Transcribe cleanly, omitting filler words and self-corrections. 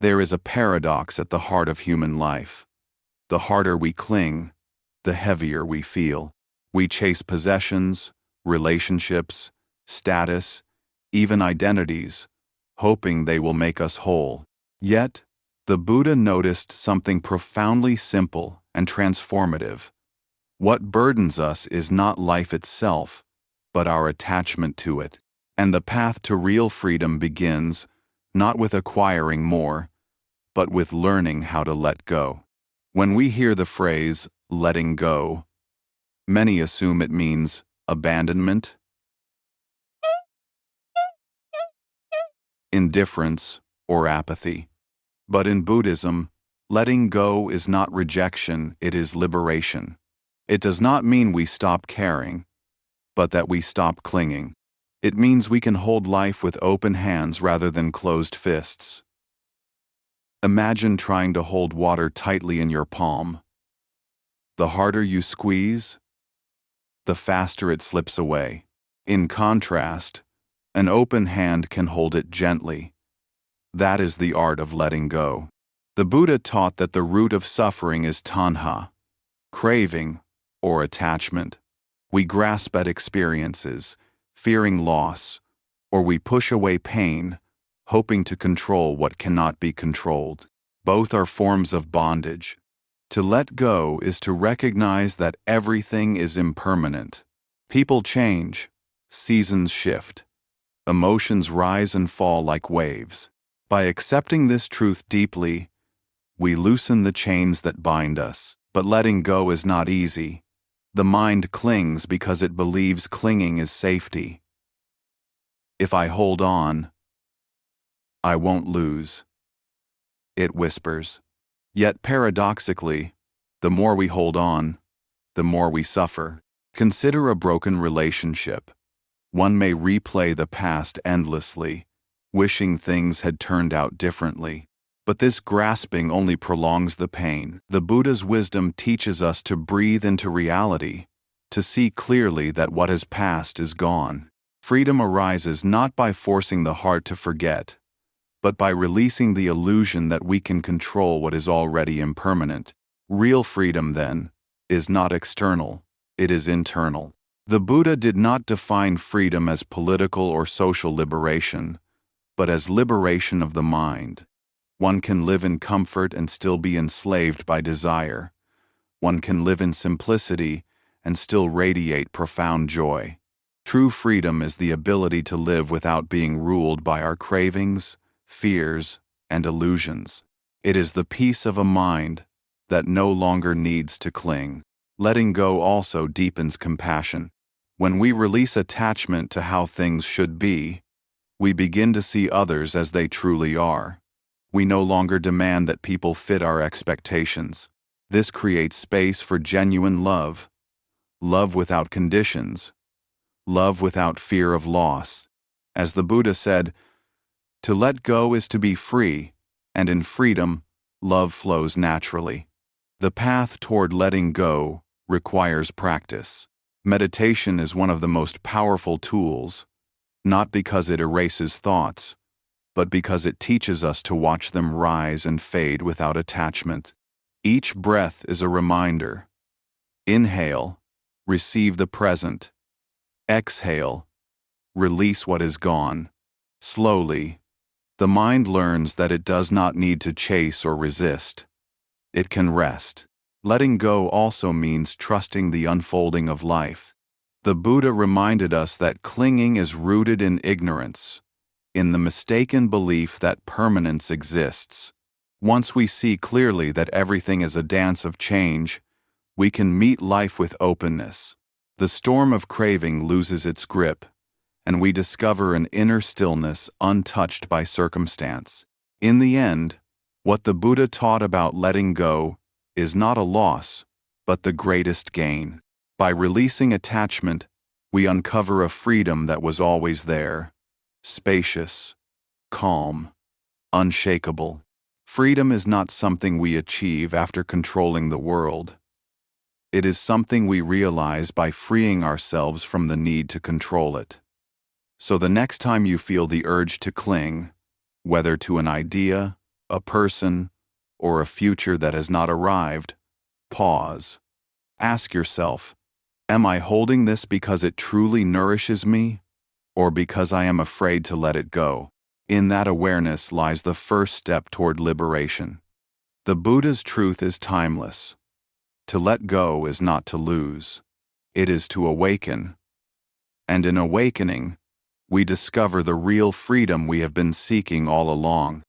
There is a paradox at the heart of human life. The harder we cling, the heavier we feel. We chase possessions, relationships, status, even identities, hoping they will make us whole. Yet, the Buddha noticed something profoundly simple and transformative. What burdens us is not life itself, but our attachment to it. And the path to real freedom begins, not with acquiring more, but with learning how to let go. When we hear the phrase, letting go, many assume it means abandonment, indifference, or apathy. But in Buddhism, letting go is not rejection, it is liberation. It does not mean we stop caring, but that we stop clinging. It means we can hold life with open hands rather than closed fists. Imagine trying to hold water tightly in your palm. The harder you squeeze, the faster it slips away. In contrast, an open hand can hold it gently. That is the art of letting go. The Buddha taught that the root of suffering is tanha, craving, or attachment. We grasp at experiences, fearing loss, or we push away pain, hoping to control what cannot be controlled. Both are forms of bondage. To let go is to recognize that everything is impermanent. People change, seasons shift, emotions rise and fall like waves. By accepting this truth deeply, we loosen the chains that bind us. But letting go is not easy. The mind clings because it believes clinging is safety. If I hold on, I won't lose, it whispers. Yet paradoxically, the more we hold on, the more we suffer. Consider a broken relationship. One may replay the past endlessly, wishing things had turned out differently. But this grasping only prolongs the pain. The Buddha's wisdom teaches us to breathe into reality, to see clearly that what has passed is gone. Freedom arises not by forcing the heart to forget, but by releasing the illusion that we can control what is already impermanent. Real freedom, then, is not external, it is internal. The Buddha did not define freedom as political or social liberation, but as liberation of the mind. One can live in comfort and still be enslaved by desire. One can live in simplicity and still radiate profound joy. True freedom is the ability to live without being ruled by our cravings, fears, and illusions. It is the peace of a mind that no longer needs to cling. Letting go also deepens compassion. When we release attachment to how things should be, we begin to see others as they truly are. We no longer demand that people fit our expectations. This creates space for genuine love, love without conditions, love without fear of loss. As the Buddha said, to let go is to be free, and in freedom, love flows naturally. The path toward letting go requires practice. Meditation is one of the most powerful tools, not because it erases thoughts, but because it teaches us to watch them rise and fade without attachment. Each breath is a reminder. Inhale, receive the present. Exhale, release what is gone. Slowly, the mind learns that it does not need to chase or resist. It can rest. Letting go also means trusting the unfolding of life. The Buddha reminded us that clinging is rooted in ignorance, in the mistaken belief that permanence exists. Once we see clearly that everything is a dance of change, we can meet life with openness. The storm of craving loses its grip, and we discover an inner stillness untouched by circumstance. In the end, what the Buddha taught about letting go is not a loss, but the greatest gain. By releasing attachment, we uncover a freedom that was always there. Spacious, calm, unshakable. Freedom is not something we achieve after controlling the world. It is something we realize by freeing ourselves from the need to control it. So the next time you feel the urge to cling, whether to an idea, a person, or a future that has not arrived, pause. Ask yourself, am I holding this because it truly nourishes me, or because I am afraid to let it go? In that awareness lies the first step toward liberation. The Buddha's truth is timeless. To let go is not to lose. It is to awaken. And in awakening, we discover the real freedom we have been seeking all along.